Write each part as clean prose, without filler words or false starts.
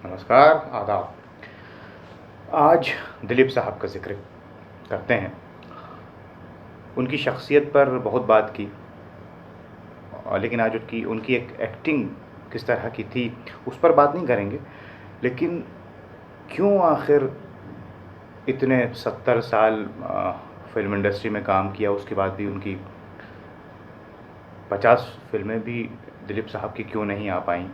नमस्कार, आदाब। आज दिलीप साहब का ज़िक्र करते हैं। उनकी शख्सियत पर बहुत बात की लेकिन आज उनकी उनकी एक एक्टिंग किस तरह की थी, उस पर बात नहीं करेंगे। लेकिन क्यों आखिर इतने 70 साल फ़िल्म इंडस्ट्री में काम किया, उसके बाद भी उनकी 50 फ़िल्में भी दिलीप साहब की क्यों नहीं आ पाईं?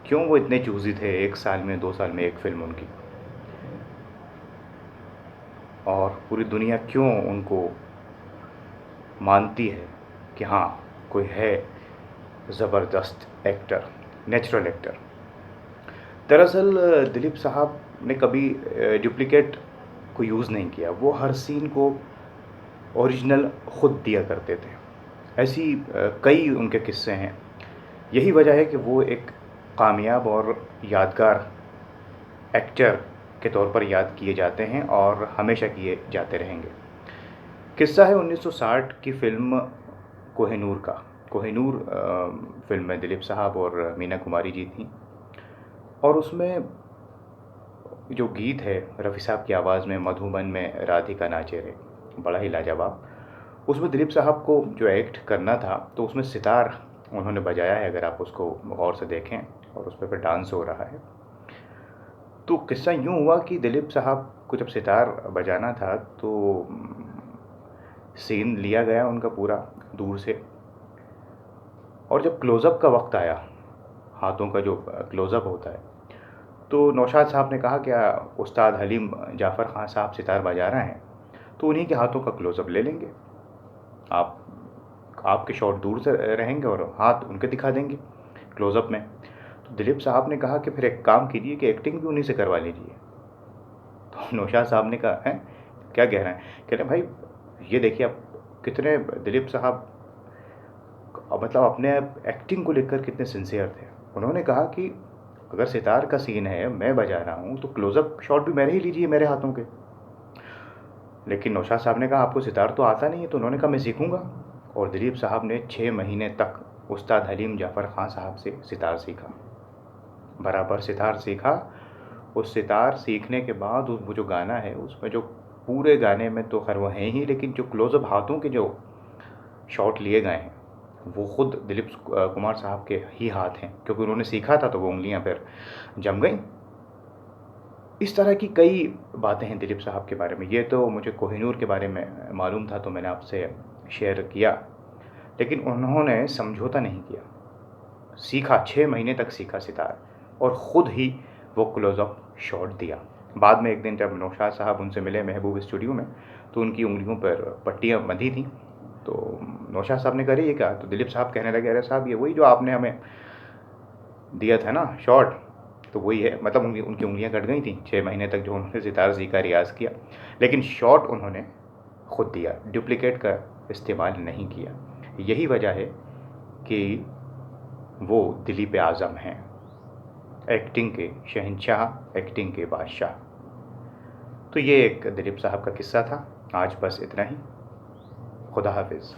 क्यों वो इतने चूज़ी थे, 1 साल में, 2 साल में 1 फ़िल्म उनकी? और पूरी दुनिया क्यों उनको मानती है कि हाँ, कोई है ज़बरदस्त एक्टर, नेचुरल एक्टर। दरअसल दिलीप साहब ने कभी डुप्लिकेट को यूज़ नहीं किया। वो हर सीन को ओरिजिनल खुद दिया करते थे। ऐसी कई उनके किस्से हैं। यही वजह है कि वो एक कामयाब और यादगार एक्टर के तौर पर याद किए जाते हैं और हमेशा किए जाते रहेंगे। किस्सा है 1960 की फ़िल्म कोहिनूर का। कोहिनूर फ़िल्म में दिलीप साहब और मीना कुमारी जी थीं और उसमें जो गीत है रफ़ी साहब की आवाज़ में, मधुबन में राधिका नाचे रे, बड़ा ही लाजवाब। उसमें दिलीप साहब को जो एक्ट करना था, तो उसमें सितार उन्होंने बजाया है, अगर आप उसको गौर से देखें, और उस पे फिर डांस हो रहा है। तो किस्सा यूँ हुआ कि दिलीप साहब को जब सितार बजाना था, तो सीन लिया गया उनका पूरा दूर से, और जब क्लोज़अप का वक़्त आया, हाथों का जो क्लोज़अप होता है, तो नौशाद साहब ने कहा, क्या उस्ताद हलीम जाफ़र ख़ान साहब सितार बजा रहे हैं, तो उन्हीं के हाथों का क्लोज़अप ले लेंगे। आपके शॉट दूर से रहेंगे और हाथ उनके दिखा देंगे क्लोज़अप में। तो दिलीप साहब ने कहा कि फिर एक काम कीजिए कि एक्टिंग भी उन्हीं से करवा लीजिए। तो नौशाद साहब ने कहा, हैं, क्या कह रहे हैं? कह रहे हैं, भाई ये देखिए आप कितने दिलीप साहब मतलब अपने एक्टिंग को लेकर कितने सिंसियर थे। उन्होंने कहा कि अगर सितार का सीन है, मैं बजा रहा हूँ, तो क्लोज़अप शॉट भी मेरे ही लीजिए, मेरे हाथों के। लेकिन नौशाद साहब ने कहा, आपको सितार तो आता नहीं है। तो उन्होंने कहा, मैं सीखूँगा। और दिलीप साहब ने 6 महीने तक उस्ताद हलीम जाफ़र ख़ान साहब से सितार सीखा, बराबर सितार सीखा। उस सितार सीखने के बाद वो जो गाना है, उसमें जो पूरे गाने में तो खैर वो हैं ही, लेकिन जो क्लोज़अप हाथों के जो शॉट लिए गए हैं, वो ख़ुद दिलीप कुमार साहब के ही हाथ हैं, क्योंकि उन्होंने सीखा था, तो वो उँगलियाँ फिर जम गईं। इस तरह की कई बातें हैं दिलीप साहब के बारे में। ये तो मुझे कोहिनूर के बारे में मालूम था, तो मैंने आपसे शेयर किया। लेकिन उन्होंने समझौता नहीं किया, सीखा, 6 महीने तक सीखा सितार, और ख़ुद ही वो क्लोज़अप शॉट दिया। बाद में एक दिन जब नौशाद साहब उनसे मिले महबूब स्टूडियो में, तो उनकी उँगलियों पर पट्टियाँ बंधी थीं। तो नौशाद साहब ने कहा, ये क्या? तो दिलीप साहब कहने लगे, अरे साहब, ये वही जो आपने हमें दिया था ना शॉट, तो वही है। मतलब उनकी उँगलियाँ कट गई थीं 6 महीने तक जो उन्होंने सितार सीखा, रियाज़ किया, लेकिन शॉट उन्होंने खुद दिया, डुप्लिकेट का इस्तेमाल नहीं किया। यही वजह है कि वो दिलीप आज़म हैं, एक्टिंग के शहंशाह, एक्टिंग के बादशाह। तो ये एक दिलीप साहब का किस्सा था। आज बस इतना ही। खुदा हाफिज़।